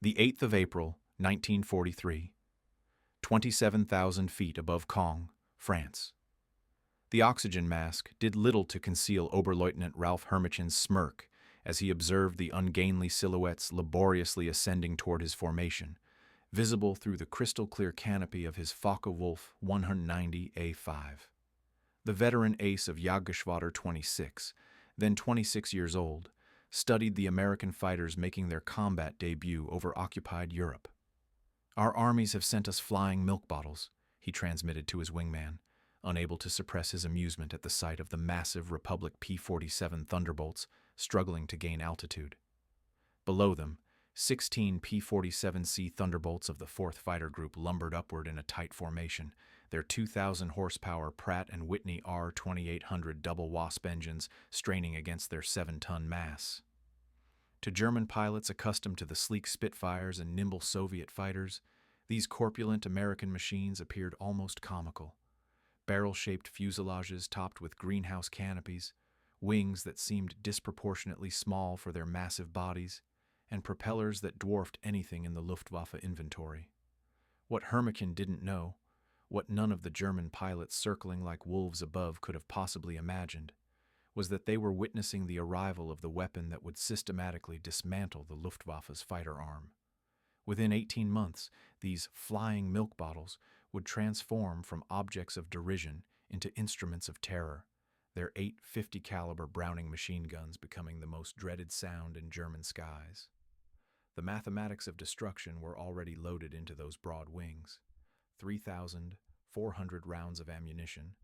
The 8th of April, 1943. 27,000 feet above Caen, France. The oxygen mask did little to conceal Oberleutnant Ralph Hermichen's smirk as he observed the ungainly silhouettes laboriously ascending toward his formation, visible through the crystal-clear canopy of his Focke-Wulf 190A5. The veteran ace of Jagdgeschwader 26, then 26 years old, studied the American fighters making their combat debut over occupied Europe. "Our armies have sent us flying milk bottles," he transmitted to his wingman, unable to suppress his amusement at the sight of the massive Republic P-47 Thunderbolts struggling to gain altitude. Below them, 16 P-47C Thunderbolts of the 4th Fighter Group lumbered upward in a tight formation, their 2,000-horsepower Pratt & Whitney R-2800 double Wasp engines straining against their 7-ton mass. To German pilots accustomed to the sleek Spitfires and nimble Soviet fighters, these corpulent American machines appeared almost comical. Barrel-shaped fuselages topped with greenhouse canopies, wings that seemed disproportionately small for their massive bodies, and propellers that dwarfed anything in the Luftwaffe inventory. What Hermichen didn't know, what none of the German pilots circling like wolves above could have possibly imagined, was that they were witnessing the arrival of the weapon that would systematically dismantle the Luftwaffe's fighter arm. Within 18 months, these flying milk bottles would transform from objects of derision into instruments of terror, their 850 caliber Browning machine guns becoming the most dreaded sound in German skies. The mathematics of destruction were already loaded into those broad wings. 3,400 rounds of ammunition,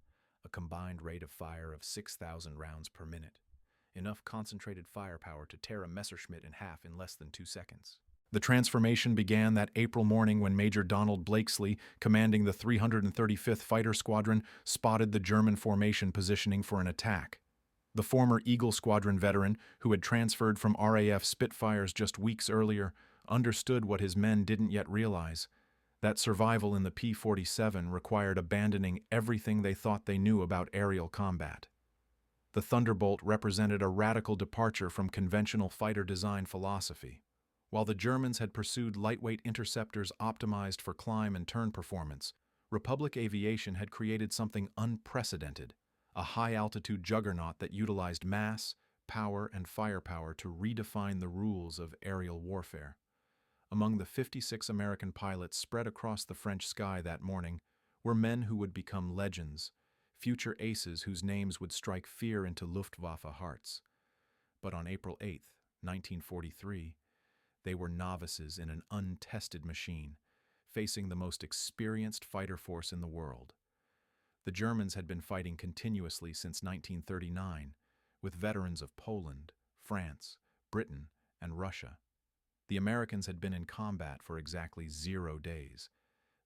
a combined rate of fire of 6,000 rounds per minute, enough concentrated firepower to tear a Messerschmitt in half in less than 2 seconds. The transformation began that April morning when Major Donald Blakesley, commanding the 335th Fighter Squadron, spotted the German formation positioning for an attack. The former Eagle Squadron veteran, who had transferred from RAF Spitfires just weeks earlier, understood what his men didn't yet realize: that survival in the P-47 required abandoning everything they thought they knew about aerial combat. The Thunderbolt represented a radical departure from conventional fighter design philosophy. While the Germans had pursued lightweight interceptors optimized for climb and turn performance, Republic Aviation had created something unprecedented, a high-altitude juggernaut that utilized mass, power, and firepower to redefine the rules of aerial warfare. Among the 56 American pilots spread across the French sky that morning were men who would become legends, future aces whose names would strike fear into Luftwaffe hearts. But on April 8, 1943, they were novices in an untested machine, facing the most experienced fighter force in the world. The Germans had been fighting continuously since 1939, with veterans of Poland, France, Britain, and Russia. The Americans had been in combat for exactly 0 days.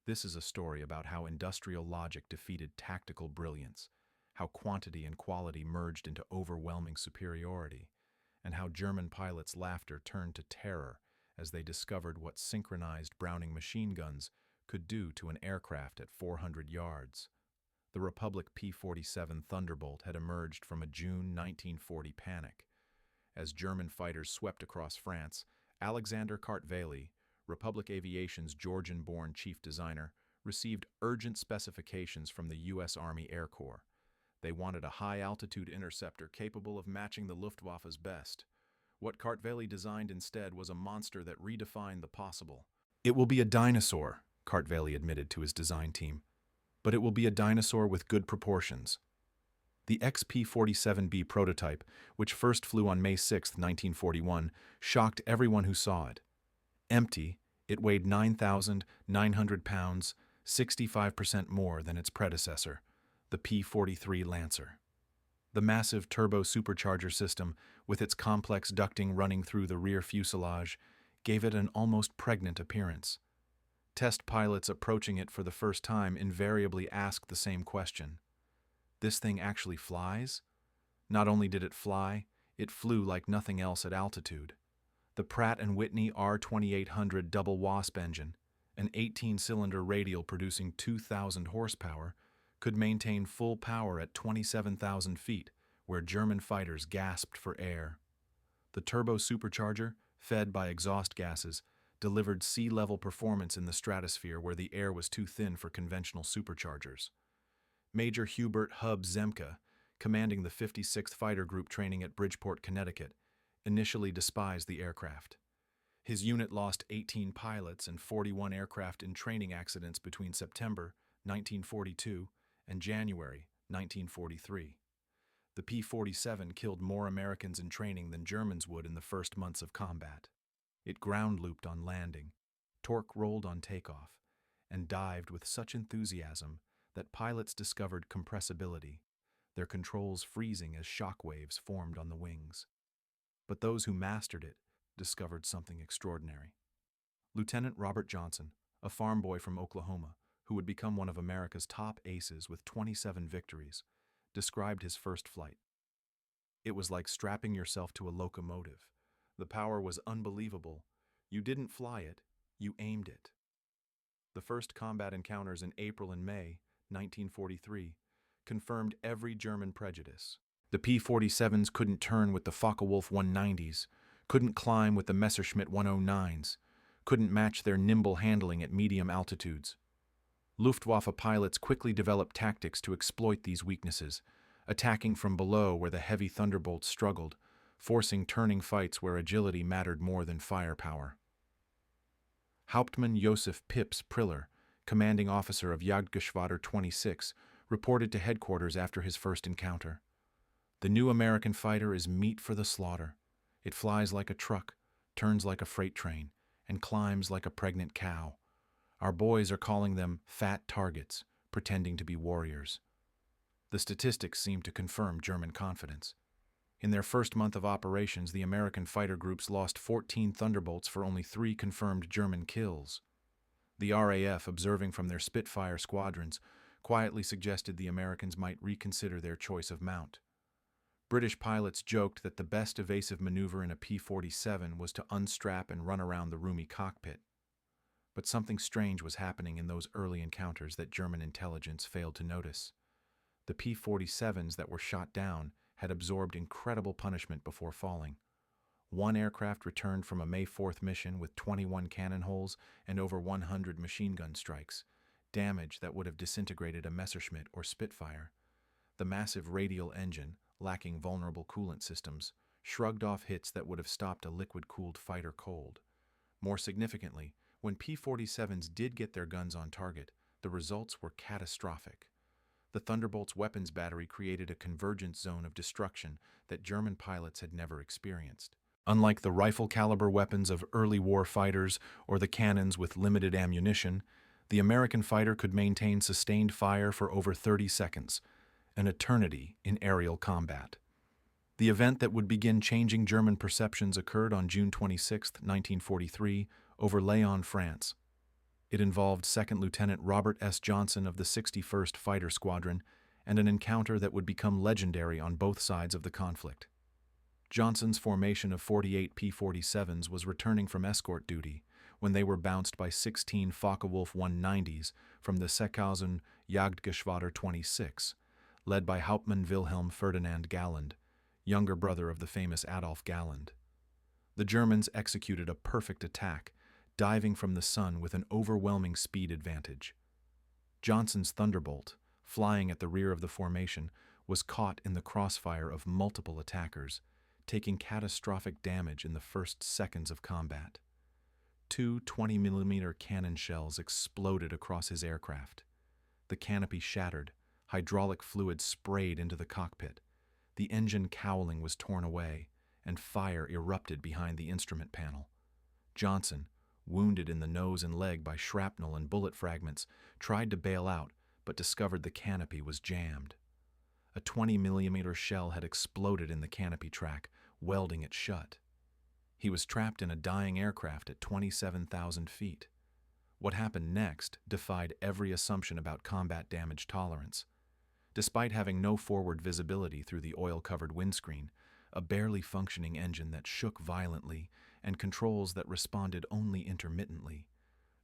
This is a story about how industrial logic defeated tactical brilliance, how quantity and quality merged into overwhelming superiority, and how German pilots' laughter turned to terror as they discovered what synchronized Browning machine guns could do to an aircraft at 400 yards. The Republic P-47 Thunderbolt had emerged from a June 1940 panic. As German fighters swept across France, Alexander Kartveli, Republic Aviation's Georgian-born chief designer, received urgent specifications from the U.S. Army Air Corps. They wanted a high-altitude interceptor capable of matching the Luftwaffe's best. What Kartveli designed instead was a monster that redefined the possible. "It will be a dinosaur," Kartveli admitted to his design team, "but it will be a dinosaur with good proportions." The XP-47B prototype, which first flew on May 6, 1941, shocked everyone who saw it. Empty, it weighed 9,900 pounds, 65% more than its predecessor, the P-43 Lancer. The massive turbo supercharger system, with its complex ducting running through the rear fuselage, gave it an almost pregnant appearance. Test pilots approaching it for the first time invariably asked the same question: "This thing actually flies?" Not only did it fly, it flew like nothing else at altitude. The Pratt & Whitney R-2800 double Wasp engine, an 18-cylinder radial producing 2,000 horsepower, could maintain full power at 27,000 feet, where German fighters gasped for air. The turbo supercharger, fed by exhaust gases, delivered sea-level performance in the stratosphere where the air was too thin for conventional superchargers. Major Hubert "Hub" Zemke, commanding the 56th Fighter Group training at Bridgeport, Connecticut, initially despised the aircraft. His unit lost 18 pilots and 41 aircraft in training accidents between September 1942 and January 1943. The P-47 killed more Americans in training than Germans would in the first months of combat. It ground-looped on landing, torque-rolled on takeoff, and dived with such enthusiasm that pilots discovered compressibility, their controls freezing as shock waves formed on the wings. But those who mastered it discovered something extraordinary. Lieutenant Robert Johnson, a farm boy from Oklahoma, who would become one of America's top aces with 27 victories, described his first flight. It was like strapping yourself to a locomotive. The power was unbelievable. You didn't fly it, you aimed it. The first combat encounters in April and May 1943 confirmed every German prejudice. The P-47s couldn't turn with the Focke-Wulf 190s, couldn't climb with the Messerschmitt 109s, couldn't match their nimble handling at medium altitudes. Luftwaffe pilots quickly developed tactics to exploit these weaknesses, attacking from below where the heavy Thunderbolts struggled, forcing turning fights where agility mattered more than firepower. Hauptmann Josef Pips Priller, commanding officer of Jagdgeschwader 26, reported to headquarters after his first encounter. "The new American fighter is meat for the slaughter. It flies like a truck, turns like a freight train, and climbs like a pregnant cow. Our boys are calling them fat targets, pretending to be warriors." The statistics seemed to confirm German confidence. In their first month of operations, the American fighter groups lost 14 Thunderbolts for only 3 confirmed German kills. The RAF, observing from their Spitfire squadrons, quietly suggested the Americans might reconsider their choice of mount. British pilots joked that the best evasive maneuver in a P-47 was to unstrap and run around the roomy cockpit. But something strange was happening in those early encounters that German intelligence failed to notice. The P-47s that were shot down had absorbed incredible punishment before falling. One aircraft returned from a May 4th mission with 21 cannon holes and over 100 machine gun strikes, damage that would have disintegrated a Messerschmitt or Spitfire. The massive radial engine, lacking vulnerable coolant systems, shrugged off hits that would have stopped a liquid-cooled fighter cold. More significantly, when P-47s did get their guns on target, the results were catastrophic. The Thunderbolt's weapons battery created a convergence zone of destruction that German pilots had never experienced. Unlike the rifle-caliber weapons of early war fighters or the cannons with limited ammunition, the American fighter could maintain sustained fire for over 30 seconds, an eternity in aerial combat. The event that would begin changing German perceptions occurred on June 26, 1943, over Laon, France. It involved Second Lieutenant Robert S. Johnson of the 61st Fighter Squadron and an encounter that would become legendary on both sides of the conflict. Johnson's formation of 48 P-47s was returning from escort duty when they were bounced by 16 Focke-Wulf 190s from the Seckhausen Jagdgeschwader 26, led by Hauptmann Wilhelm Ferdinand Galland, younger brother of the famous Adolf Galland. The Germans executed a perfect attack, diving from the sun with an overwhelming speed advantage. Johnson's Thunderbolt, flying at the rear of the formation, was caught in the crossfire of multiple attackers, taking catastrophic damage in the first seconds of combat. 2 20mm cannon shells exploded across his aircraft. The canopy shattered, hydraulic fluid sprayed into the cockpit. The engine cowling was torn away, and fire erupted behind the instrument panel. Johnson, wounded in the nose and leg by shrapnel and bullet fragments, tried to bail out, but discovered the canopy was jammed. A 20mm shell had exploded in the canopy track, welding it shut. He was trapped in a dying aircraft at 27,000 feet. What happened next defied every assumption about combat damage tolerance. Despite having no forward visibility through the oil-covered windscreen, a barely functioning engine that shook violently, and controls that responded only intermittently,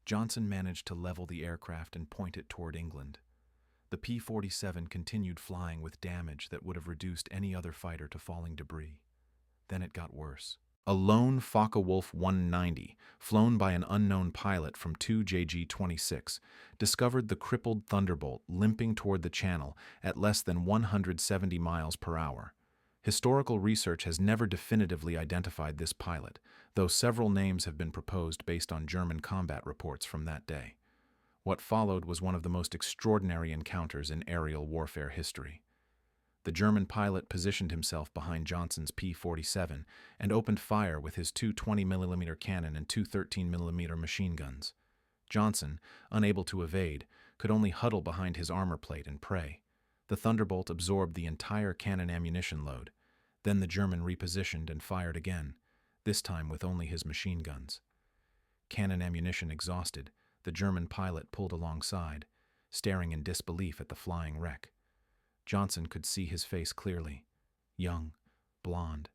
Johnson managed to level the aircraft and point it toward England. The P-47 continued flying with damage that would have reduced any other fighter to falling debris. Then it got worse. A lone Focke-Wulf 190, flown by an unknown pilot from 2JG-26, discovered the crippled Thunderbolt limping toward the channel at less than 170 miles per hour. Historical research has never definitively identified this pilot, though several names have been proposed based on German combat reports from that day. What followed was one of the most extraordinary encounters in aerial warfare history. The German pilot positioned himself behind Johnson's P-47 and opened fire with his two 20mm cannon and two 13mm machine guns. Johnson, unable to evade, could only huddle behind his armor plate and pray. The Thunderbolt absorbed the entire cannon ammunition load. Then the German repositioned and fired again, this time with only his machine guns. Cannon ammunition exhausted, the German pilot pulled alongside, staring in disbelief at the flying wreck. Johnson could see his face clearly. Young, blonde,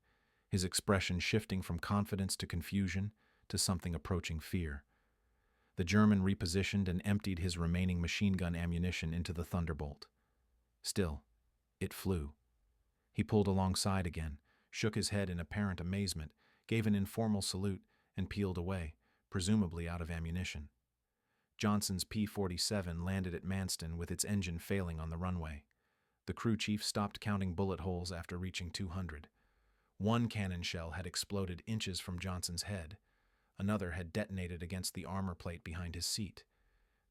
his expression shifting from confidence to confusion to something approaching fear. The German repositioned and emptied his remaining machine gun ammunition into the Thunderbolt. Still, it flew. He pulled alongside again, shook his head in apparent amazement, gave an informal salute, and peeled away, presumably out of ammunition. Johnson's P-47 landed at Manston with its engine failing on the runway. The crew chief stopped counting bullet holes after reaching 200. One cannon shell had exploded inches from Johnson's head. Another had detonated against the armor plate behind his seat.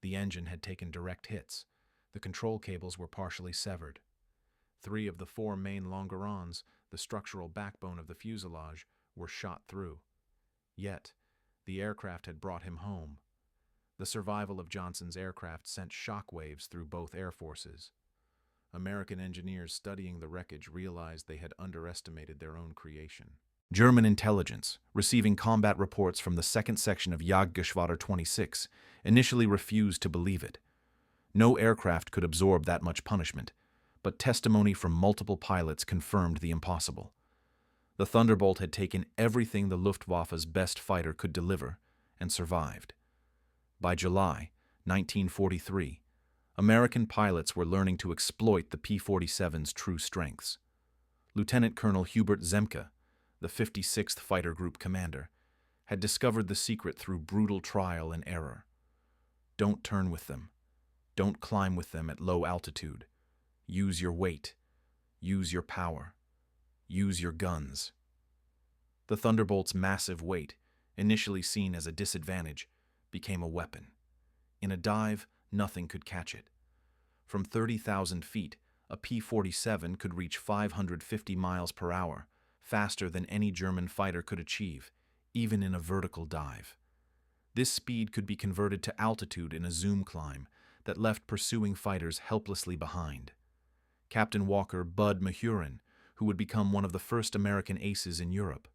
The engine had taken direct hits. The control cables were partially severed. 3 of the 4 main longerons, the structural backbone of the fuselage, were shot through. Yet, the aircraft had brought him home. The survival of Johnson's aircraft sent shock waves through both air forces. American engineers studying the wreckage realized they had underestimated their own creation. German intelligence, receiving combat reports from the 2nd Section of Jagdgeschwader 26, initially refused to believe it. No aircraft could absorb that much punishment, but testimony from multiple pilots confirmed the impossible. The Thunderbolt had taken everything the Luftwaffe's best fighter could deliver and survived. By July 1943, American pilots were learning to exploit the P-47's true strengths. Lieutenant Colonel Hubert Zemke, the 56th Fighter Group commander, had discovered the secret through brutal trial and error. Don't turn with them. Don't climb with them at low altitude. Use your weight. Use your power. Use your guns. The Thunderbolt's massive weight, initially seen as a disadvantage, became a weapon. In a dive, nothing could catch it. From 30,000 feet, a P-47 could reach 550 miles per hour, faster than any German fighter could achieve, even in a vertical dive. This speed could be converted to altitude in a zoom climb that left pursuing fighters helplessly behind. Captain Walker Bud Mahurin, who would become one of the first American aces in Europe,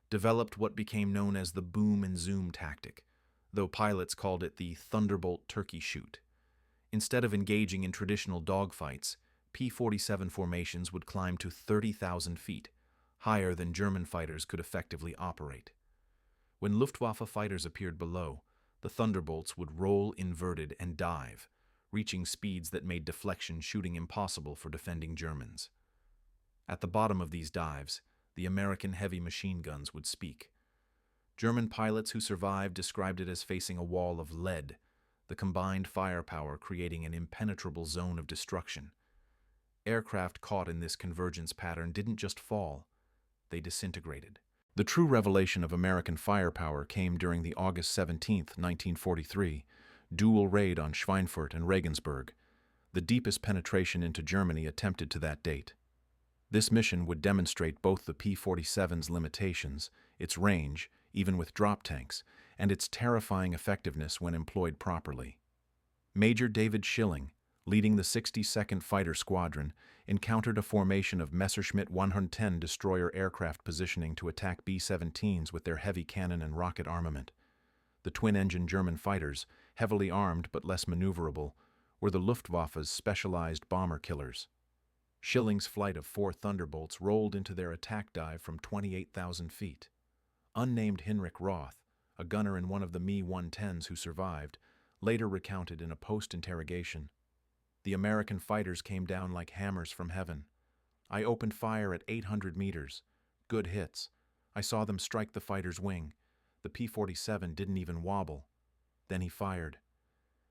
developed what became known as the boom and zoom tactic, though pilots called it the Thunderbolt turkey shoot. Instead of engaging in traditional dogfights, P-47 formations would climb to 30,000 feet, higher than German fighters could effectively operate. When Luftwaffe fighters appeared below, the Thunderbolts would roll inverted and dive, reaching speeds that made deflection shooting impossible for defending Germans. At the bottom of these dives, the American heavy machine guns would speak. German pilots who survived described it as facing a wall of lead, the combined firepower creating an impenetrable zone of destruction. Aircraft caught in this convergence pattern didn't just fall, they disintegrated. The true revelation of American firepower came during the August 17, 1943, dual raid on Schweinfurt and Regensburg, the deepest penetration into Germany attempted to that date. This mission would demonstrate both the P-47's limitations, its range, even with drop tanks, and its terrifying effectiveness when employed properly. Major David Schilling, leading the 62nd Fighter Squadron, encountered a formation of Messerschmitt 110 destroyer aircraft positioning to attack B-17s with their heavy cannon and rocket armament. The twin-engine German fighters, heavily armed but less maneuverable, were the Luftwaffe's specialized bomber killers. Schilling's flight of 4 Thunderbolts rolled into their attack dive from 28,000 feet. Unnamed Hinrich Roth, a gunner in one of the Me-110s who survived, later recounted in a post-interrogation, "The American fighters came down like hammers from heaven. I opened fire at 800 meters. Good hits. I saw them strike the fighter's wing. The P-47 didn't even wobble. Then he fired.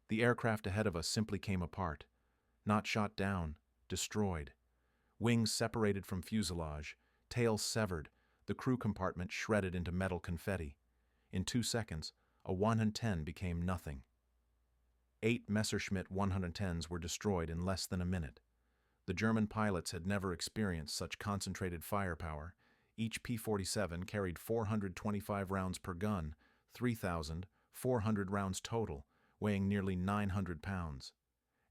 The aircraft ahead of us simply came apart. Not shot down, destroyed. Wings separated from fuselage, tails severed, the crew compartment shredded into metal confetti. In 2 seconds, a 110 became nothing. 8 Messerschmitt 110s were destroyed in less than a minute. The German pilots had never experienced such concentrated firepower. Each P-47 carried 425 rounds per gun, 3,400 rounds total, weighing nearly 900 pounds.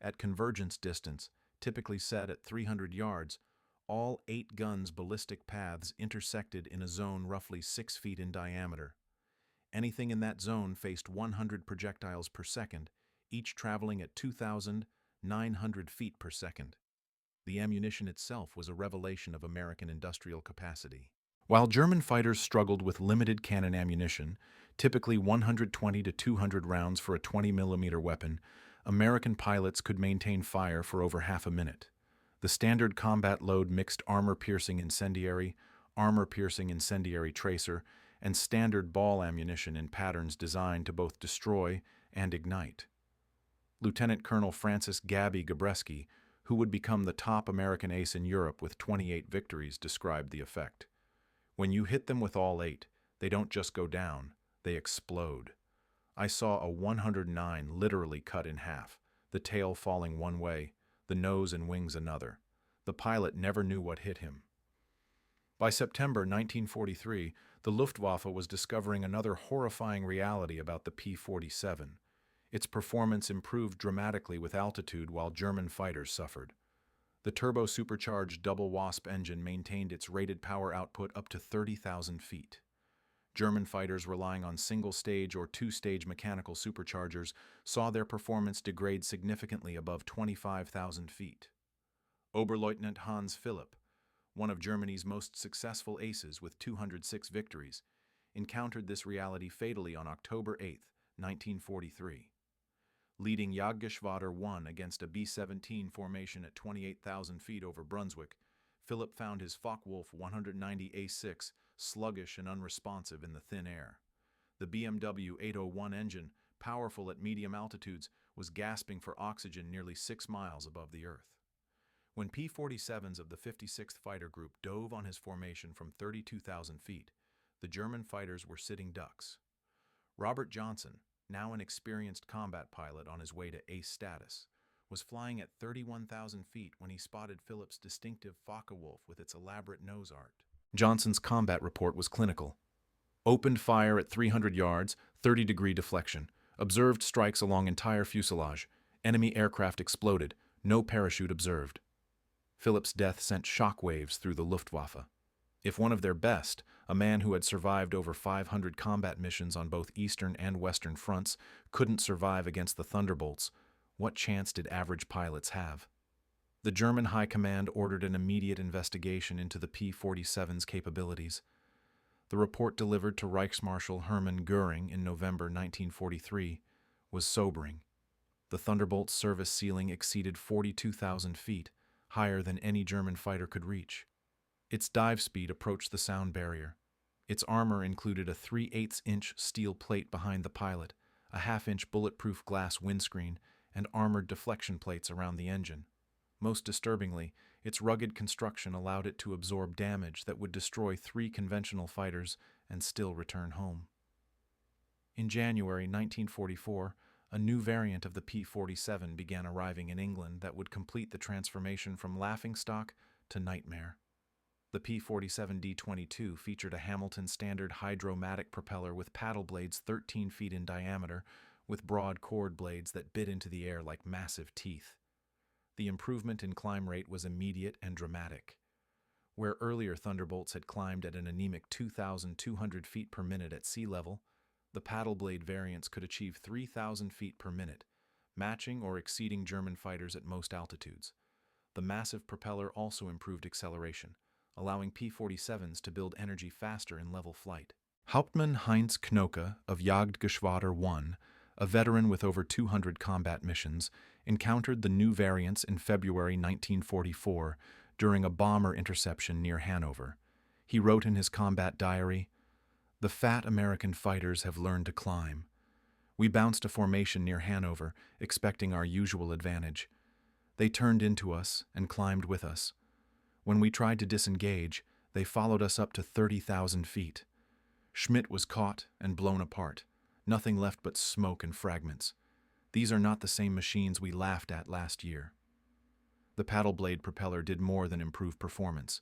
At convergence distance, typically set at 300 yards, all 8 guns' ballistic paths intersected in a zone roughly 6 feet in diameter. Anything in that zone faced 100 projectiles per second, each traveling at 2,900 feet per second. The ammunition itself was a revelation of American industrial capacity. While German fighters struggled with limited cannon ammunition, typically 120 to 200 rounds for a 20mm weapon, American pilots could maintain fire for over half a minute. The standard combat load mixed armor-piercing incendiary tracer, and standard ball ammunition in patterns designed to both destroy and ignite. Lieutenant Colonel Francis "Gabby" Gabreski, who would become the top American ace in Europe with 28 victories, described the effect. When you hit them with all 8, they don't just go down, they explode. I saw a 109 literally cut in half, the tail falling one way, the nose and wings another. The pilot never knew what hit him. By September 1943, the Luftwaffe was discovering another horrifying reality about the P-47. Its performance improved dramatically with altitude while German fighters suffered. The turbo-supercharged double Wasp engine maintained its rated power output up to 30,000 feet. German fighters relying on single-stage or two-stage mechanical superchargers saw their performance degrade significantly above 25,000 feet. Oberleutnant Hans Philipp, one of Germany's most successful aces with 206 victories, encountered this reality fatally on October 8, 1943. Leading Jagdgeschwader 1 against a B-17 formation at 28,000 feet over Brunswick, Philipp found his Focke-Wulf 190 A6 sluggish and unresponsive in the thin air. The BMW 801 engine, powerful at medium altitudes, was gasping for oxygen nearly 6 miles above the Earth. When P-47s of the 56th Fighter Group dove on his formation from 32,000 feet, the German fighters were sitting ducks. Robert Johnson, now an experienced combat pilot on his way to ace status, was flying at 31,000 feet when he spotted Philipp's distinctive Focke-Wulf with its elaborate nose art. Johnson's combat report was clinical. Opened fire at 300 yards, 30-degree deflection. Observed strikes along entire fuselage. Enemy aircraft exploded. No parachute observed. Philipp's death sent shockwaves through the Luftwaffe. If one of their best, a man who had survived over 500 combat missions on both Eastern and Western fronts, couldn't survive against the Thunderbolts, what chance did average pilots have? The German High Command ordered an immediate investigation into the P-47's capabilities. The report delivered to Reichsmarschall Hermann Göring in November 1943 was sobering. The Thunderbolt's service ceiling exceeded 42,000 feet, higher than any German fighter could reach. Its dive speed approached the sound barrier. Its armor included a 3/8-inch steel plate behind the pilot, a half-inch bulletproof glass windscreen, and armored deflection plates around the engine. Most disturbingly, its rugged construction allowed it to absorb damage that would destroy 3 conventional fighters and still return home. In January 1944, a new variant of the P-47 began arriving in England that would complete the transformation from laughingstock to nightmare. The P-47D-22 featured a Hamilton standard hydromatic propeller with paddle blades 13 feet in diameter, with broad chord blades that bit into the air like massive teeth. The improvement in climb rate was immediate and dramatic. Where earlier Thunderbolts had climbed at an anemic 2,200 feet per minute at sea level, the paddle blade variants could achieve 3,000 feet per minute, matching or exceeding German fighters at most altitudes. The massive propeller also improved acceleration, allowing P-47s to build energy faster in level flight. Hauptmann Heinz Knoke of Jagdgeschwader 1, a veteran with over 200 combat missions, encountered the new variants in February 1944 during a bomber interception near Hanover. He wrote in his combat diary, "The fat American fighters have learned to climb. We bounced a formation near Hanover, expecting our usual advantage. They turned into us and climbed with us. When we tried to disengage, they followed us up to 30,000 feet. Schmidt was caught and blown apart, nothing left but smoke and fragments. These are not the same machines we laughed at last year." The paddle blade propeller did more than improve performance.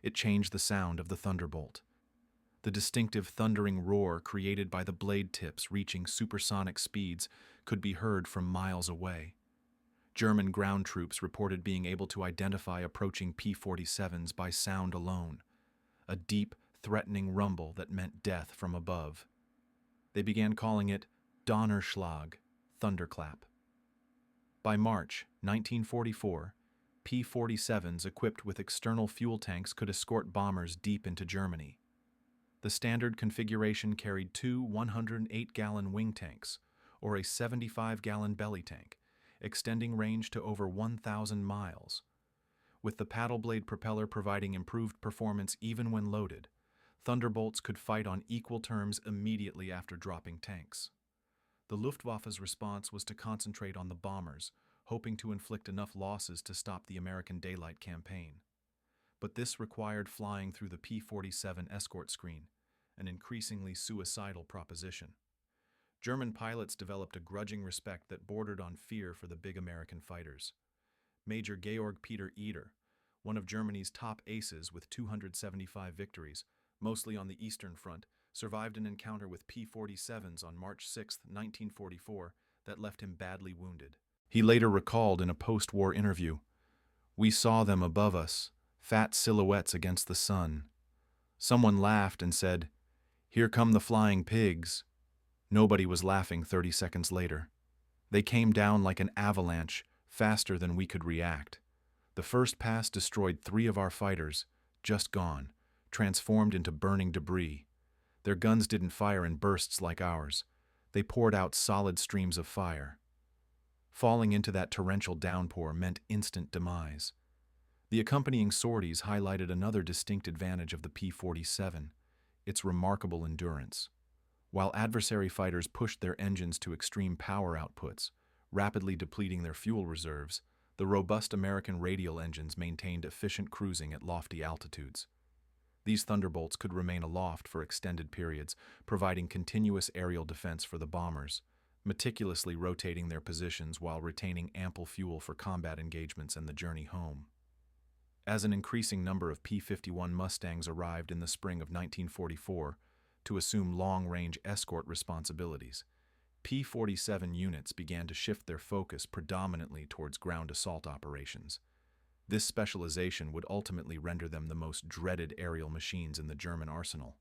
It changed the sound of the Thunderbolt. The distinctive thundering roar created by the blade tips reaching supersonic speeds could be heard from miles away. German ground troops reported being able to identify approaching P-47s by sound alone, a deep, threatening rumble that meant death from above. They began calling it Donnerschlag, thunderclap. By March 1944, P-47s equipped with external fuel tanks could escort bombers deep into Germany. The standard configuration carried two 108-gallon wing tanks, or a 75-gallon belly tank, extending range to over 1,000 miles. With the paddle blade propeller providing improved performance even when loaded, Thunderbolts could fight on equal terms immediately after dropping tanks. The Luftwaffe's response was to concentrate on the bombers, hoping to inflict enough losses to stop the American daylight campaign. But this required flying through the P-47 escort screen, an increasingly suicidal proposition. German pilots developed a grudging respect that bordered on fear for the big American fighters. Major Georg Peter Eder, one of Germany's top aces with 275 victories, mostly on the Eastern Front, survived an encounter with P-47s on March 6, 1944, that left him badly wounded. He later recalled in a post-war interview, "We saw them above us, fat silhouettes against the sun. Someone laughed and said, 'Here come the flying pigs.' Nobody was laughing 30 seconds later. They came down like an avalanche, faster than we could react. The first pass destroyed 3 of our fighters, just gone, transformed into burning debris. Their guns didn't fire in bursts like ours. They poured out solid streams of fire. Falling into that torrential downpour meant instant demise." The accompanying sorties highlighted another distinct advantage of the P-47, its remarkable endurance. While adversary fighters pushed their engines to extreme power outputs, rapidly depleting their fuel reserves, the robust American radial engines maintained efficient cruising at lofty altitudes. These Thunderbolts could remain aloft for extended periods, providing continuous aerial defense for the bombers, meticulously rotating their positions while retaining ample fuel for combat engagements and the journey home. As an increasing number of P-51 Mustangs arrived in the spring of 1944 to assume long-range escort responsibilities, P-47 units began to shift their focus predominantly towards ground assault operations. This specialization would ultimately render them the most dreaded aerial machines in the German arsenal.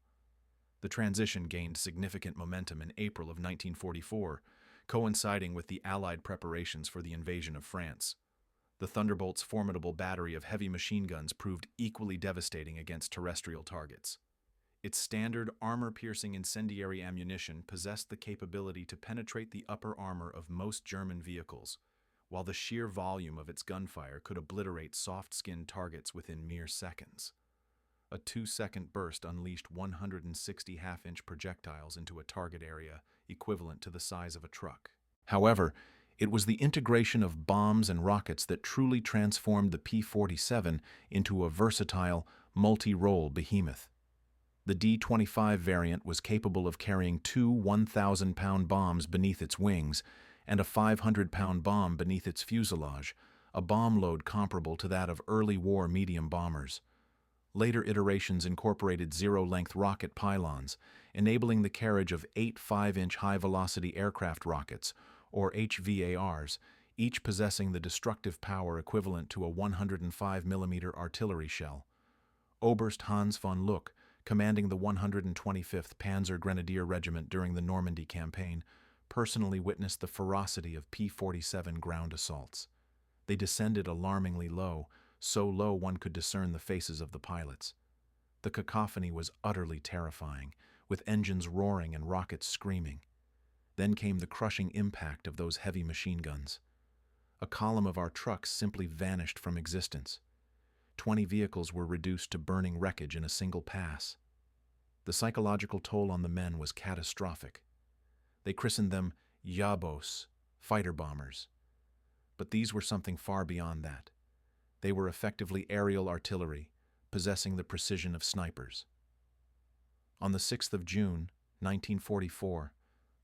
The transition gained significant momentum in April of 1944, coinciding with the Allied preparations for the invasion of France. The Thunderbolt's formidable battery of heavy machine guns proved equally devastating against terrestrial targets. Its standard armor-piercing incendiary ammunition possessed the capability to penetrate the upper armor of most German vehicles, while the sheer volume of its gunfire could obliterate soft-skinned targets within mere seconds. A 2-second burst unleashed 160 half-inch projectiles into a target area equivalent to the size of a truck. However, it was the integration of bombs and rockets that truly transformed the P-47 into a versatile, multi-role behemoth. The D-25 variant was capable of carrying 2 1,000-pound bombs beneath its wings and a 500-pound bomb beneath its fuselage, a bomb load comparable to that of early war medium bombers. Later iterations incorporated zero-length rocket pylons, enabling the carriage of 8 5-inch high-velocity aircraft rockets, or HVARs, each possessing the destructive power equivalent to a 105mm artillery shell. Oberst Hans von Luck, commanding the 125th Panzer Grenadier Regiment during the Normandy campaign, personally witnessed the ferocity of P-47 ground assaults. They descended alarmingly low, so low one could discern the faces of the pilots. The cacophony was utterly terrifying, with engines roaring and rockets screaming. Then came the crushing impact of those heavy machine guns. A column of our trucks simply vanished from existence. 20 vehicles were reduced to burning wreckage in a single pass. The psychological toll on the men was catastrophic. They christened them Yabos, fighter bombers. But these were something far beyond that. They were effectively aerial artillery, possessing the precision of snipers. On the 6th of June, 1944,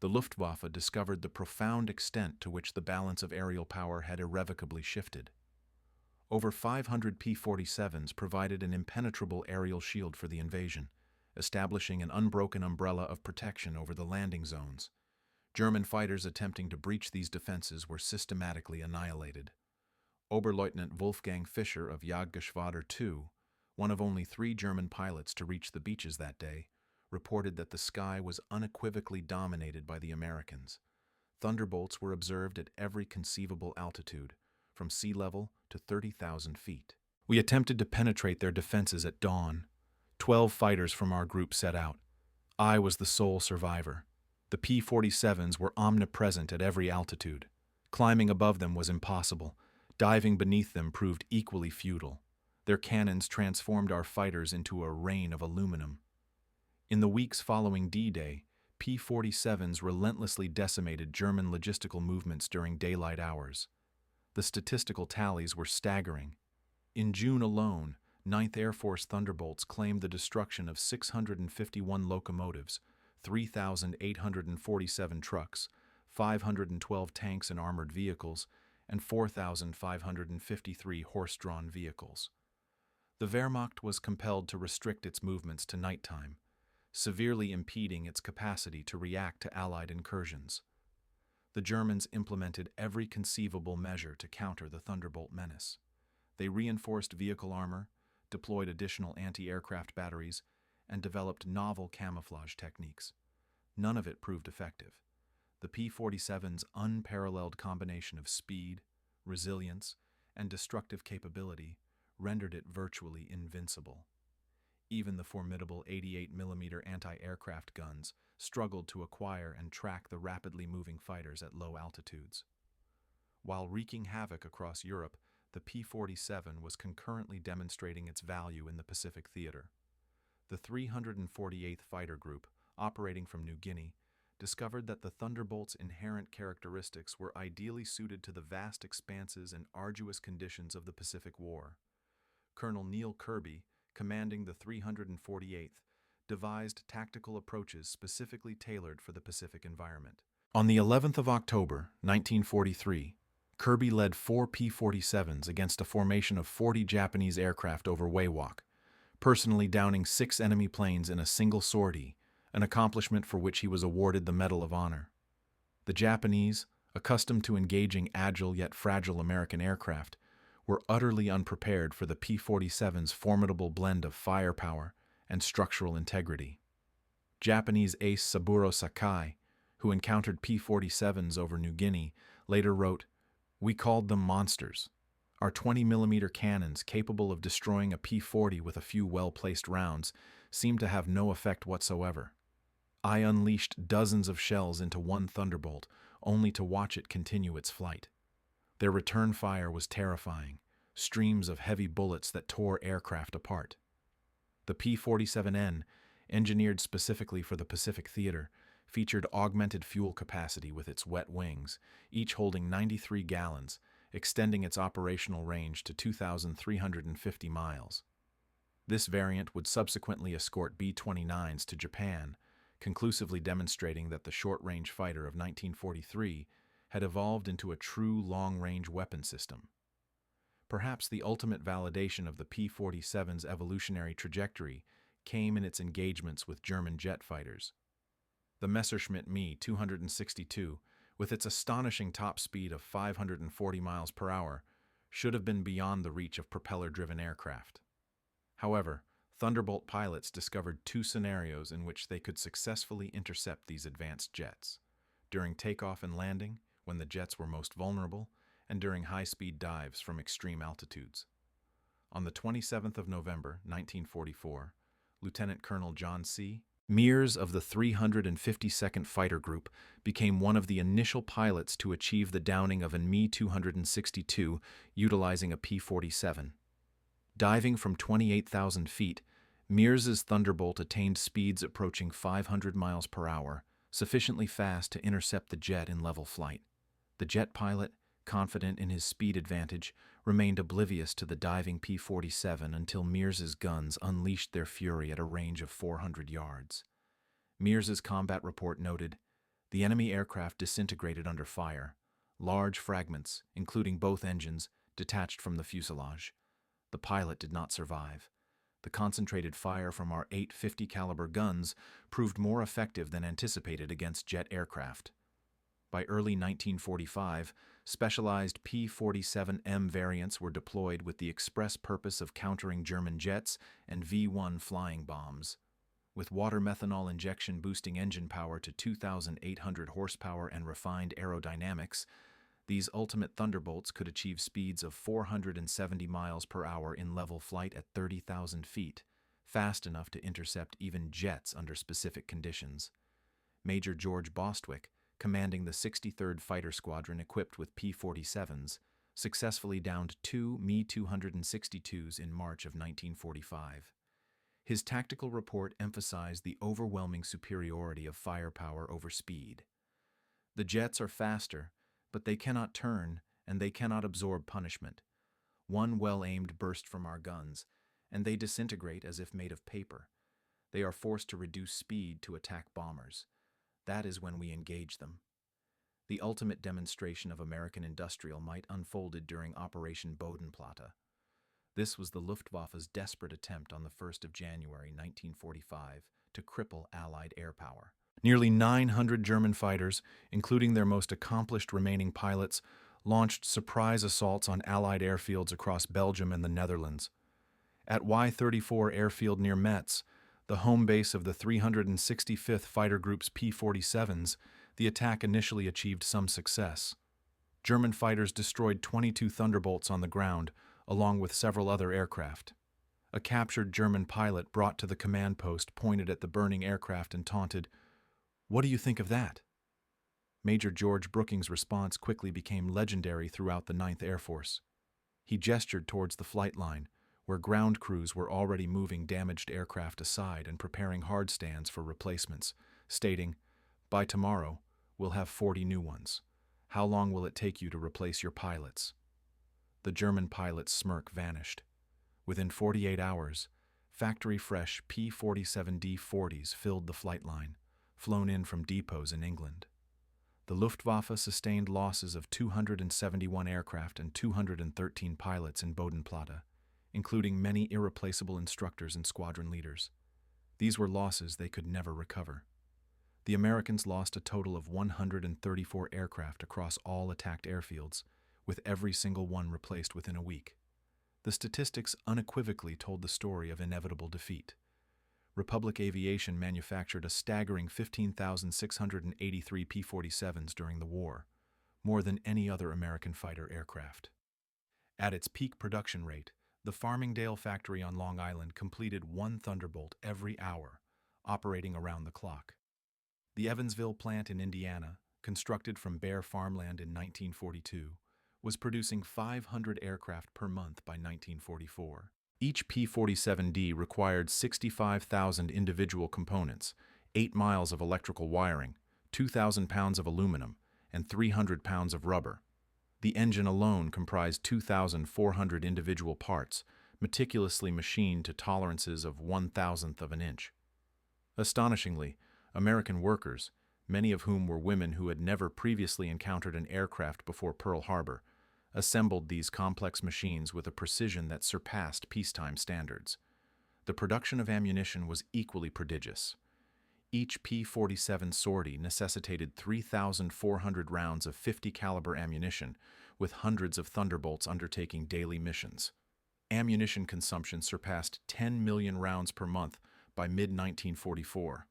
the Luftwaffe discovered the profound extent to which the balance of aerial power had irrevocably shifted. Over 500 P-47s provided an impenetrable aerial shield for the invasion, establishing an unbroken umbrella of protection over the landing zones. German fighters attempting to breach these defenses were systematically annihilated. Oberleutnant Wolfgang Fischer of Jagdgeschwader II, one of only 3 German pilots to reach the beaches that day, reported that the sky was unequivocally dominated by the Americans. Thunderbolts were observed at every conceivable altitude, from sea level to 30,000 feet. We attempted to penetrate their defenses at dawn. 12 fighters from our group set out. I was the sole survivor. The P-47s were omnipresent at every altitude. Climbing above them was impossible. Diving beneath them proved equally futile. Their cannons transformed our fighters into a rain of aluminum. In the weeks following D-Day, P-47s relentlessly decimated German logistical movements during daylight hours. The statistical tallies were staggering. In June alone, 9th Air Force Thunderbolts claimed the destruction of 651 locomotives, 3,847 trucks, 512 tanks and armored vehicles, and 4,553 horse-drawn vehicles. The Wehrmacht was compelled to restrict its movements to nighttime, severely impeding its capacity to react to Allied incursions. The Germans implemented every conceivable measure to counter the Thunderbolt menace. They reinforced vehicle armor, deployed additional anti-aircraft batteries, and developed novel camouflage techniques. None of it proved effective. The P-47's unparalleled combination of speed, resilience, and destructive capability rendered it virtually invincible. Even the formidable 88mm anti-aircraft guns struggled to acquire and track the rapidly moving fighters at low altitudes. While wreaking havoc across Europe, the P-47 was concurrently demonstrating its value in the Pacific theater. The 348th Fighter Group, operating from New Guinea, discovered that the Thunderbolt's inherent characteristics were ideally suited to the vast expanses and arduous conditions of the Pacific War. Colonel Neil Kirby, commanding the 348th, devised tactical approaches specifically tailored for the Pacific environment. On the 11th of October, 1943, Kirby led 4 P-47s against a formation of 40 Japanese aircraft over Wewak, personally downing 6 enemy planes in a single sortie, an accomplishment for which he was awarded the Medal of Honor. The Japanese, accustomed to engaging agile yet fragile American aircraft, were utterly unprepared for the P-47's formidable blend of firepower and structural integrity. Japanese ace Saburo Sakai, who encountered P-47s over New Guinea, later wrote, "We called them monsters. Our 20mm cannons, capable of destroying a P-40 with a few well-placed rounds, seemed to have no effect whatsoever. I unleashed dozens of shells into one Thunderbolt, only to watch it continue its flight. Their return fire was terrifying, streams of heavy bullets that tore aircraft apart." The P-47N, engineered specifically for the Pacific theater, featured augmented fuel capacity with its wet wings, each holding 93 gallons, extending its operational range to 2,350 miles. This variant would subsequently escort B-29s to Japan, conclusively demonstrating that the short-range fighter of 1943 had evolved into a true long-range weapon system. Perhaps the ultimate validation of the P-47's evolutionary trajectory came in its engagements with German jet fighters. The Messerschmitt Me 262, with its astonishing top speed of 540 miles per hour, should have been beyond the reach of propeller-driven aircraft. However, Thunderbolt pilots discovered 2 scenarios in which they could successfully intercept these advanced jets: during takeoff and landing, when the jets were most vulnerable, and during high-speed dives from extreme altitudes. On the 27th of November, 1944, Lieutenant Colonel John C. Mears of the 352nd Fighter Group became one of the initial pilots to achieve the downing of an Me-262 utilizing a P-47. Diving from 28,000 feet, Meares's Thunderbolt attained speeds approaching 500 miles per hour, sufficiently fast to intercept the jet in level flight. The jet pilot, confident in his speed advantage, remained oblivious to the diving P-47 until Meares's guns unleashed their fury at a range of 400 yards. Meares's combat report noted, "The enemy aircraft disintegrated under fire. Large fragments, including both engines, detached from the fuselage. The pilot did not survive. The concentrated fire from our 850 caliber guns proved more effective than anticipated against jet aircraft." By early 1945, specialized P-47M variants were deployed with the express purpose of countering German jets and V-1 flying bombs. With water methanol injection boosting engine power to 2,800 horsepower and refined aerodynamics, these ultimate Thunderbolts could achieve speeds of 470 miles per hour in level flight at 30,000 feet, fast enough to intercept even jets under specific conditions. Major George Bostwick, commanding the 63rd Fighter Squadron equipped with P-47s, successfully downed two Me-262s in March of 1945. His tactical report emphasized the overwhelming superiority of firepower over speed. "The jets are faster, but they cannot turn and they cannot absorb punishment. One well-aimed burst from our guns, and they disintegrate as if made of paper. They are forced to reduce speed to attack bombers. That is when we engage them." The ultimate demonstration of American industrial might unfolded during Operation Bodenplatte. This was the Luftwaffe's desperate attempt on the 1st of January 1945 to cripple Allied air power. Nearly 900 German fighters, including their most accomplished remaining pilots, launched surprise assaults on Allied airfields across Belgium and the Netherlands. At Y-34 airfield near Metz, the home base of the 365th Fighter Group's P-47s, the attack initially achieved some success. German fighters destroyed 22 Thunderbolts on the ground, along with several other aircraft. A captured German pilot brought to the command post pointed at the burning aircraft and taunted, "What do you think of that?" Major George Brooking's response quickly became legendary throughout the 9th Air Force. He gestured towards the flight line, where ground crews were already moving damaged aircraft aside and preparing hard stands for replacements, stating, "By tomorrow, we'll have 40 new ones. How long will it take you to replace your pilots?" The German pilot's smirk vanished. Within 48 hours, factory-fresh P-47D-40s filled the flight line, flown in from depots in England. The Luftwaffe sustained losses of 271 aircraft and 213 pilots in Bodenplatte, including many irreplaceable instructors and squadron leaders. These were losses they could never recover. The Americans lost a total of 134 aircraft across all attacked airfields, with every single one replaced within a week. The statistics unequivocally told the story of inevitable defeat. Republic Aviation manufactured a staggering 15,683 P-47s during the war, more than any other American fighter aircraft. At its peak production rate, the Farmingdale factory on Long Island completed one Thunderbolt every hour, operating around the clock. The Evansville plant in Indiana, constructed from bare farmland in 1942, was producing 500 aircraft per month by 1944. Each P-47D required 65,000 individual components, 8 miles of electrical wiring, 2,000 pounds of aluminum, and 300 pounds of rubber. The engine alone comprised 2,400 individual parts, meticulously machined to tolerances of 1,000th of an inch. Astonishingly, American workers, many of whom were women who had never previously encountered an aircraft before Pearl Harbor, assembled these complex machines with a precision that surpassed peacetime standards. The production of ammunition was equally prodigious. Each P-47 sortie necessitated 3,400 rounds of 50 caliber ammunition, with hundreds of Thunderbolts undertaking daily missions. Ammunition consumption surpassed 10 million rounds per month by mid-1944.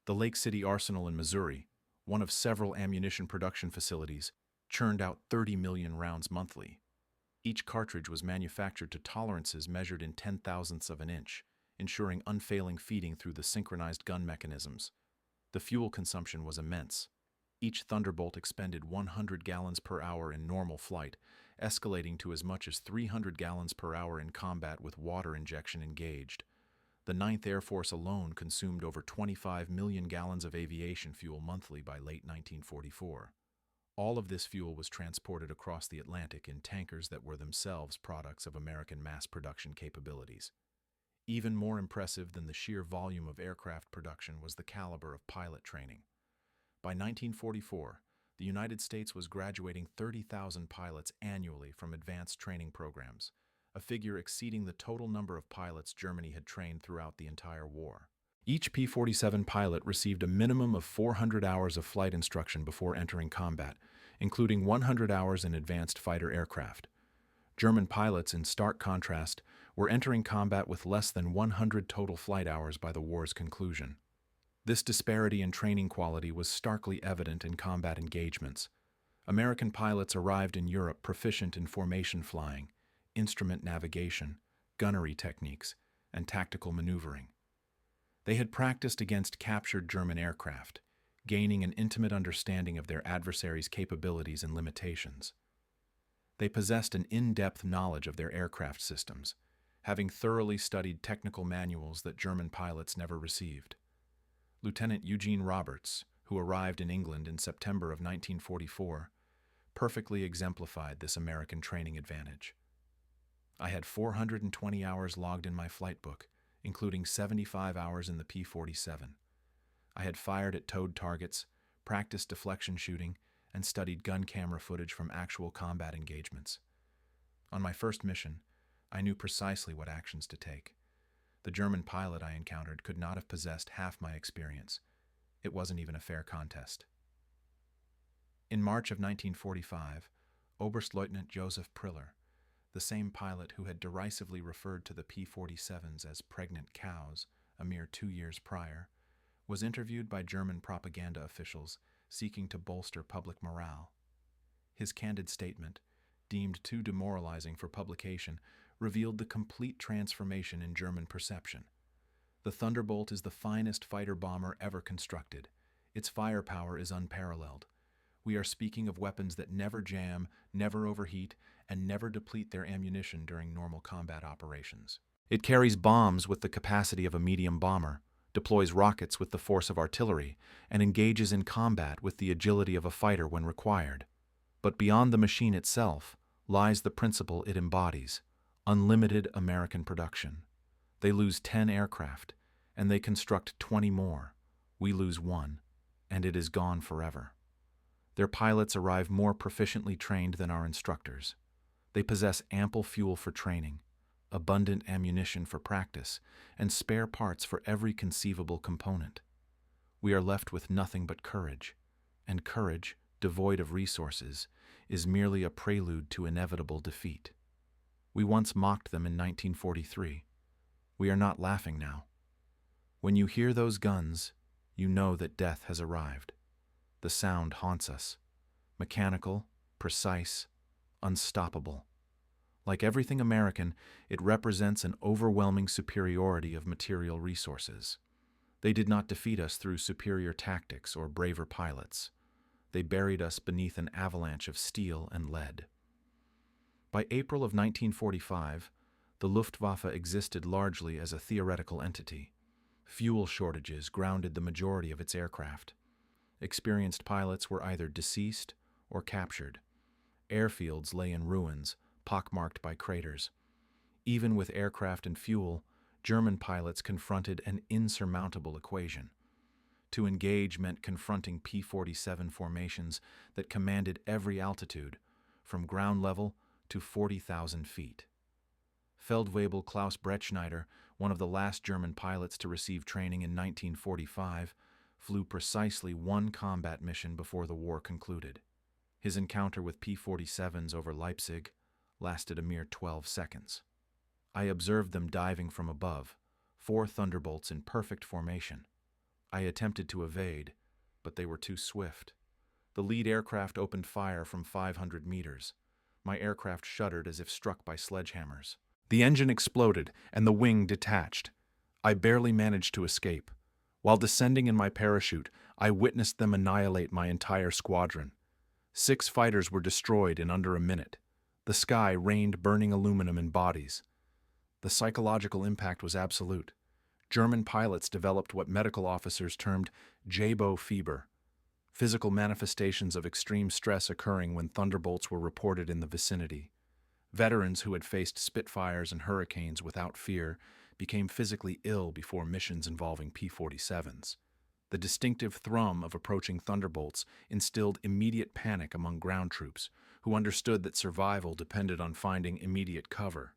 The Lake City Arsenal in Missouri, one of several ammunition production facilities, churned out 30 million rounds monthly. Each cartridge was manufactured to tolerances measured in 10,000ths of an inch, ensuring unfailing feeding through the synchronized gun mechanisms. The fuel consumption was immense. Each Thunderbolt expended 100 gallons per hour in normal flight, escalating to as much as 300 gallons per hour in combat with water injection engaged. The 9th Air Force alone consumed over 25 million gallons of aviation fuel monthly by late 1944. All of this fuel was transported across the Atlantic in tankers that were themselves products of American mass production capabilities. Even more impressive than the sheer volume of aircraft production was the caliber of pilot training. By 1944, the United States was graduating 30,000 pilots annually from advanced training programs, a figure exceeding the total number of pilots Germany had trained throughout the entire war. Each P-47 pilot received a minimum of 400 hours of flight instruction before entering combat, including 100 hours in advanced fighter aircraft. German pilots, in stark contrast, were entering combat with less than 100 total flight hours by the war's conclusion. This disparity in training quality was starkly evident in combat engagements. American pilots arrived in Europe proficient in formation flying, instrument navigation, gunnery techniques, and tactical maneuvering. They had practiced against captured German aircraft, gaining an intimate understanding of their adversaries' capabilities and limitations. They possessed an in-depth knowledge of their aircraft systems, having thoroughly studied technical manuals that German pilots never received. Lieutenant Eugene Roberts, who arrived in England in September of 1944, perfectly exemplified this American training advantage. I had 420 hours logged in my flight book, including 75 hours in the P-47. I had fired at towed targets, practiced deflection shooting, and studied gun camera footage from actual combat engagements. On my first mission, I knew precisely what actions to take. The German pilot I encountered could not have possessed half my experience. It wasn't even a fair contest. In March of 1945, Oberstleutnant Joseph Priller, the same pilot who had derisively referred to the P-47s as pregnant cows a mere 2 years prior, was interviewed by German propaganda officials seeking to bolster public morale. His candid statement, deemed too demoralizing for publication, revealed the complete transformation in German perception. The Thunderbolt is the finest fighter bomber ever constructed. Its firepower is unparalleled. We are speaking of weapons that never jam, never overheat, and never deplete their ammunition during normal combat operations. It carries bombs with the capacity of a medium bomber, deploys rockets with the force of artillery, and engages in combat with the agility of a fighter when required. But beyond the machine itself lies the principle it embodies: unlimited American production. They lose 10 aircraft, and they construct 20 more. We lose 1, and it is gone forever. Their pilots arrive more proficiently trained than our instructors. They possess ample fuel for training, abundant ammunition for practice, and spare parts for every conceivable component. We are left with nothing but courage, and courage, devoid of resources, is merely a prelude to inevitable defeat. We once mocked them in 1943. We are not laughing now. When you hear those guns, you know that death has arrived. The sound haunts us. Mechanical, precise, unstoppable. Like everything American, it represents an overwhelming superiority of material resources. They did not defeat us through superior tactics or braver pilots. They buried us beneath an avalanche of steel and lead. By April of 1945, the Luftwaffe existed largely as a theoretical entity. Fuel shortages grounded the majority of its aircraft. Experienced pilots were either deceased or captured. Airfields lay in ruins, pockmarked by craters. Even with aircraft and fuel, German pilots confronted an insurmountable equation. To engage meant confronting P-47 formations that commanded every altitude, from ground level to 40,000 feet. Feldwebel Klaus Bretschneider, one of the last German pilots to receive training in 1945, flew precisely one combat mission before the war concluded. His encounter with P-47s over Leipzig lasted a mere 12 seconds. I observed them diving from above, 4 Thunderbolts in perfect formation. I attempted to evade, but they were too swift. The lead aircraft opened fire from 500 meters. My aircraft shuddered as if struck by sledgehammers. The engine exploded, and the wing detached. I barely managed to escape. While descending in my parachute, I witnessed them annihilate my entire squadron. 6 fighters were destroyed in under a minute. The sky rained burning aluminum in bodies. The psychological impact was absolute. German pilots developed what medical officers termed Jabo fever, physical manifestations of extreme stress occurring when thunderbolts were reported in the vicinity. Veterans who had faced Spitfires and Hurricanes without fear became physically ill before missions involving P-47s. The distinctive thrum of approaching thunderbolts instilled immediate panic among ground troops, who understood that survival depended on finding immediate cover.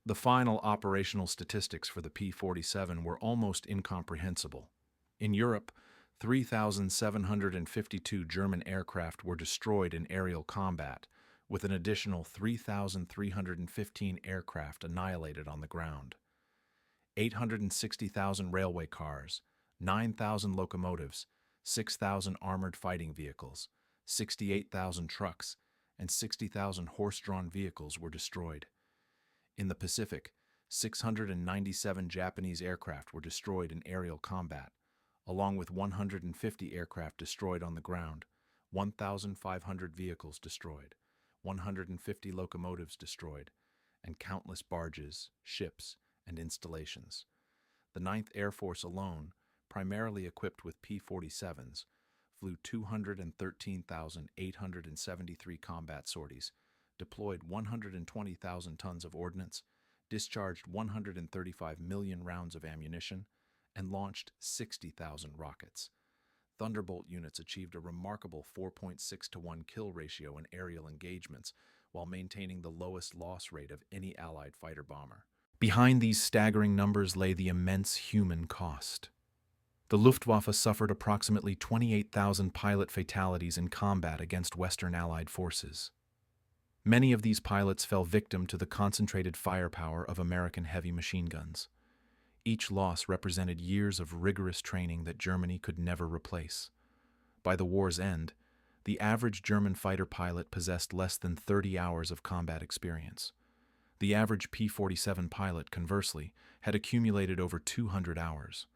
The final operational statistics for the P-47 were almost incomprehensible. In Europe, 3,752 German aircraft were destroyed in aerial combat, with an additional 3,315 aircraft annihilated on the ground. 860,000 railway cars, 9,000 locomotives, 6,000 armored fighting vehicles, 68,000 trucks, and 60,000 horse-drawn vehicles were destroyed. In the Pacific, 697 Japanese aircraft were destroyed in aerial combat, along with 150 aircraft destroyed on the ground, 1,500 vehicles destroyed, 150 locomotives destroyed, and countless barges, ships, and installations. The 9th Air Force alone, primarily equipped with P-47s, flew 213,873 combat sorties, deployed 120,000 tons of ordnance, discharged 135 million rounds of ammunition, and launched 60,000 rockets. Thunderbolt units achieved a remarkable 4.6 to 1 kill ratio in aerial engagements while maintaining the lowest loss rate of any Allied fighter bomber. Behind these staggering numbers lay the immense human cost. The Luftwaffe suffered approximately 28,000 pilot fatalities in combat against Western Allied forces. Many of these pilots fell victim to the concentrated firepower of American heavy machine guns. Each loss represented years of rigorous training that Germany could never replace. By the war's end, the average German fighter pilot possessed less than 30 hours of combat experience. The average P-47 pilot, conversely, had accumulated over 200 hours.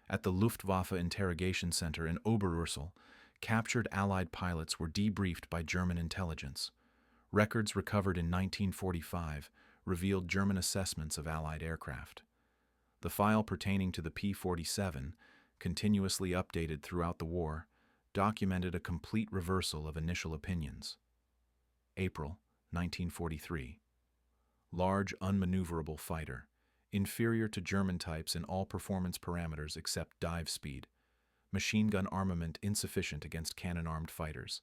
At the Luftwaffe Interrogation Center in Oberursel, captured Allied pilots were debriefed by German intelligence. Records recovered in 1945 revealed German assessments of Allied aircraft. The file pertaining to the P-47, continuously updated throughout the war, documented a complete reversal of initial opinions. April 1943. Large, unmaneuverable fighter, inferior to German types in all performance parameters except dive speed. Machine gun armament insufficient against cannon-armed fighters.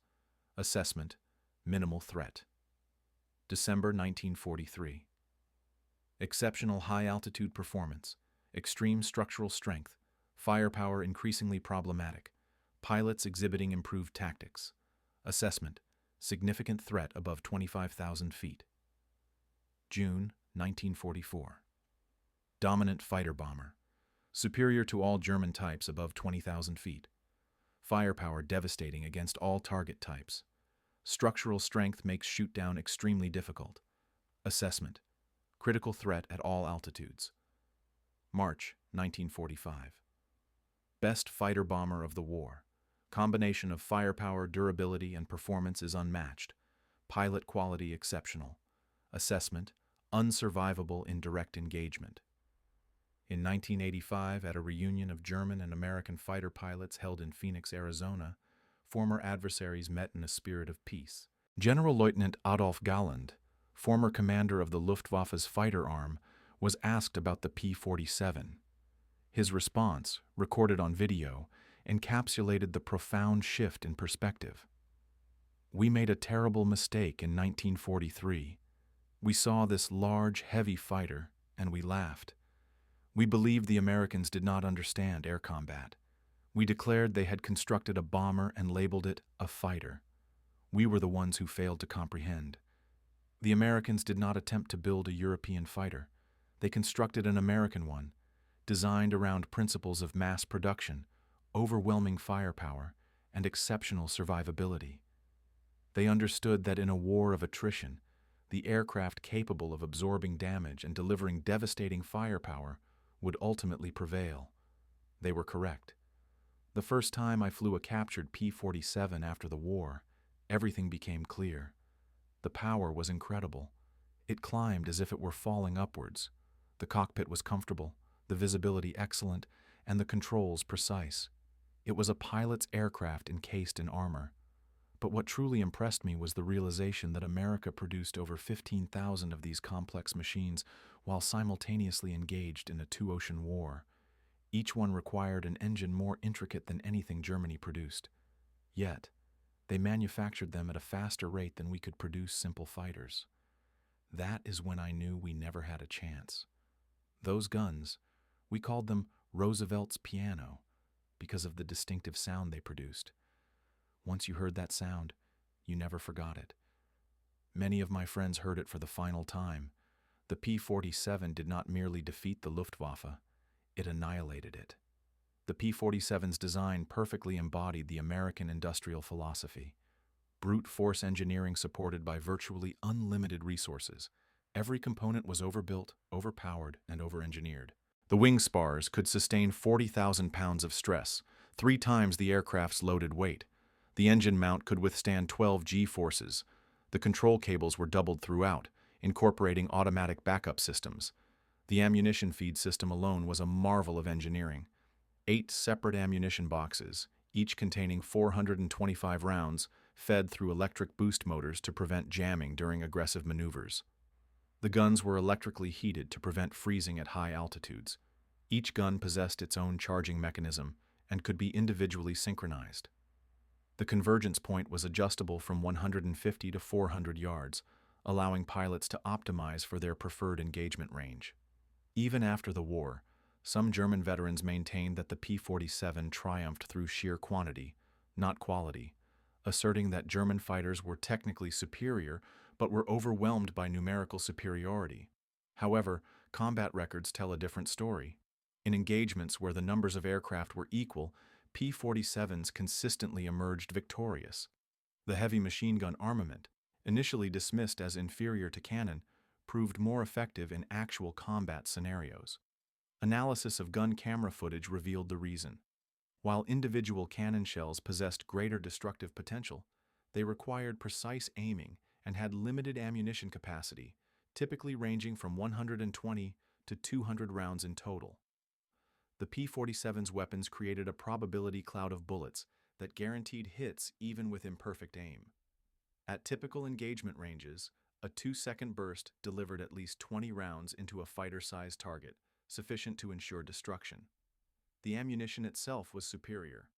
Assessment: minimal threat. December 1943. Exceptional high-altitude performance, extreme structural strength, firepower increasingly problematic, pilots exhibiting improved tactics. Assessment: significant threat above 25,000 feet. June 1944. Dominant fighter bomber, superior to all German types above 20,000 feet. Firepower devastating against all target types. Structural strength makes shoot-down extremely difficult. Assessment: critical threat at all altitudes. March 1945. Best fighter bomber of the war. Combination of firepower, durability, and performance is unmatched. Pilot quality exceptional. Assessment: unsurvivable in direct engagement. In 1985, at a reunion of German and American fighter pilots held in Phoenix, Arizona, former adversaries met in a spirit of peace. General Lieutenant Adolf Galland, former commander of the Luftwaffe's fighter arm, was asked about the P-47. His response, recorded on video, encapsulated the profound shift in perspective. "We made a terrible mistake in 1943. We saw this large, heavy fighter, and we laughed. We believed the Americans did not understand air combat. We declared they had constructed a bomber and labeled it a fighter. We were the ones who failed to comprehend. The Americans did not attempt to build a European fighter. They constructed an American one, designed around principles of mass production, overwhelming firepower, and exceptional survivability. They understood that in a war of attrition, the aircraft capable of absorbing damage and delivering devastating firepower would ultimately prevail. They were correct. The first time I flew a captured P-47 after the war, everything became clear. The power was incredible. It climbed as if it were falling upwards. The cockpit was comfortable, the visibility excellent, and the controls precise. It was a pilot's aircraft encased in armor. But what truly impressed me was the realization that America produced over 15,000 of these complex machines while simultaneously engaged in a two-ocean war. Each one required an engine more intricate than anything Germany produced. Yet, they manufactured them at a faster rate than we could produce simple fighters. That is when I knew we never had a chance. Those guns, we called them Roosevelt's piano because of the distinctive sound they produced. Once you heard that sound, you never forgot it. Many of my friends heard it for the final time. The P-47 did not merely defeat the Luftwaffe, it annihilated it. The P-47's design perfectly embodied the American industrial philosophy. Brute force engineering supported by virtually unlimited resources. Every component was overbuilt, overpowered, and over-engineered. The wing spars could sustain 40,000 pounds of stress, 3 times the aircraft's loaded weight. The engine mount could withstand 12 G-forces. The control cables were doubled throughout, incorporating automatic backup systems. The ammunition feed system alone was a marvel of engineering. 8 separate ammunition boxes, each containing 425 rounds, fed through electric boost motors to prevent jamming during aggressive maneuvers. The guns were electrically heated to prevent freezing at high altitudes. Each gun possessed its own charging mechanism and could be individually synchronized. The convergence point was adjustable from 150 to 400 yards, allowing pilots to optimize for their preferred engagement range. Even after the war, some German veterans maintained that the P-47 triumphed through sheer quantity, not quality, asserting that German fighters were technically superior but were overwhelmed by numerical superiority. However, combat records tell a different story. In engagements where the numbers of aircraft were equal, P-47s consistently emerged victorious. The heavy machine gun armament, initially dismissed as inferior to cannon, proved more effective in actual combat scenarios. Analysis of gun camera footage revealed the reason. While individual cannon shells possessed greater destructive potential, they required precise aiming and had limited ammunition capacity, typically ranging from 120 to 200 rounds in total. The P-47's weapons created a probability cloud of bullets that guaranteed hits even with imperfect aim. At typical engagement ranges, a 2-second burst delivered at least 20 rounds into a fighter-sized target, sufficient to ensure destruction. The ammunition itself was superior.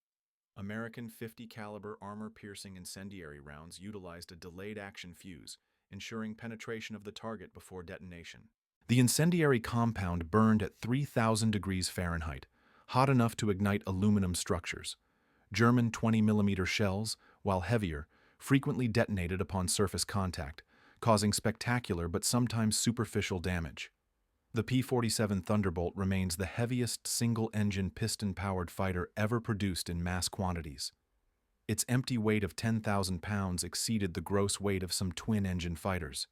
American 50 caliber armor-piercing incendiary rounds utilized a delayed action fuse, ensuring penetration of the target before detonation. The incendiary compound burned at 3,000 degrees Fahrenheit, hot enough to ignite aluminum structures. German 20mm shells, while heavier, frequently detonated upon surface contact, causing spectacular but sometimes superficial damage. The P-47 Thunderbolt remains the heaviest single-engine piston-powered fighter ever produced in mass quantities. Its empty weight of 10,000 pounds exceeded the gross weight of some twin-engine fighters.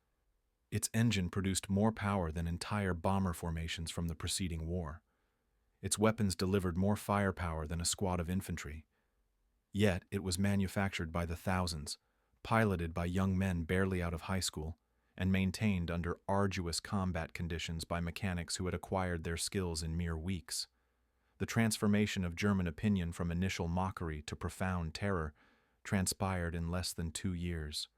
Its engine produced more power than entire bomber formations from the preceding war. Its weapons delivered more firepower than a squad of infantry. Yet it was manufactured by the thousands, piloted by young men barely out of high school, and maintained under arduous combat conditions by mechanics who had acquired their skills in mere weeks. The transformation of German opinion from initial mockery to profound terror transpired in less than 2 years.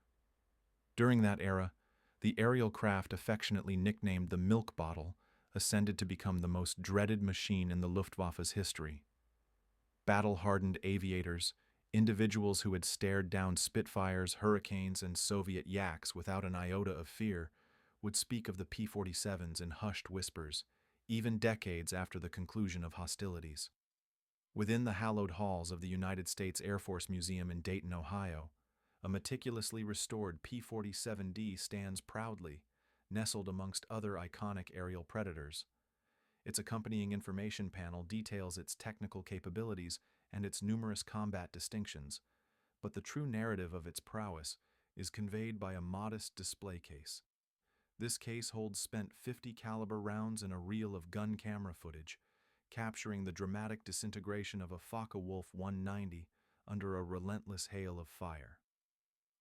During that era, the aerial craft affectionately nicknamed the Milk Bottle ascended to become the most dreaded machine in the Luftwaffe's history. Battle-hardened aviators, individuals who had stared down Spitfires, Hurricanes, and Soviet Yaks without an iota of fear, would speak of the P-47s in hushed whispers, even decades after the conclusion of hostilities. Within the hallowed halls of the United States Air Force Museum in Dayton, Ohio, a meticulously restored P-47D stands proudly, nestled amongst other iconic aerial predators. Its accompanying information panel details its technical capabilities and its numerous combat distinctions, but the true narrative of its prowess is conveyed by a modest display case. This case holds spent .50 caliber rounds and a reel of gun camera footage, capturing the dramatic disintegration of a Focke-Wulf 190 under a relentless hail of fire.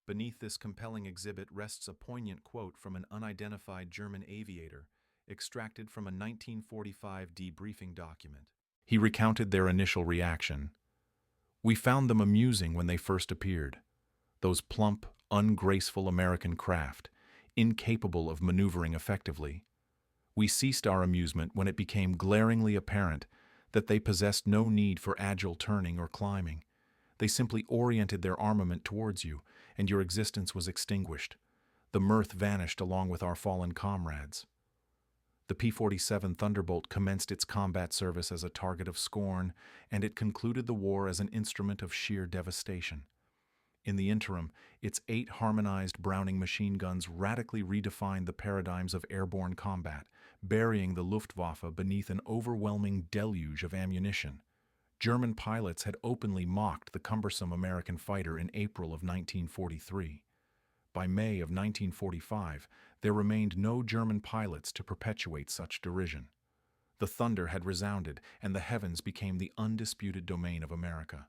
Beneath this compelling exhibit rests a poignant quote from an unidentified German aviator, extracted from a 1945 debriefing document. He recounted their initial reaction. "We found them amusing when they first appeared. Those plump, ungraceful American craft, incapable of maneuvering effectively. We ceased our amusement when it became glaringly apparent that they possessed no need for agile turning or climbing. They simply oriented their armament towards you, and your existence was extinguished. The mirth vanished along with our fallen comrades." The P-47 Thunderbolt commenced its combat service as a target of scorn, and it concluded the war as an instrument of sheer devastation. In the interim, its 8 harmonized Browning machine guns radically redefined the paradigms of airborne combat, burying the Luftwaffe beneath an overwhelming deluge of ammunition. German pilots had openly mocked the cumbersome American fighter in April of 1943. By May of 1945, there remained no German pilots to perpetuate such derision. The thunder had resounded, and the heavens became the undisputed domain of America.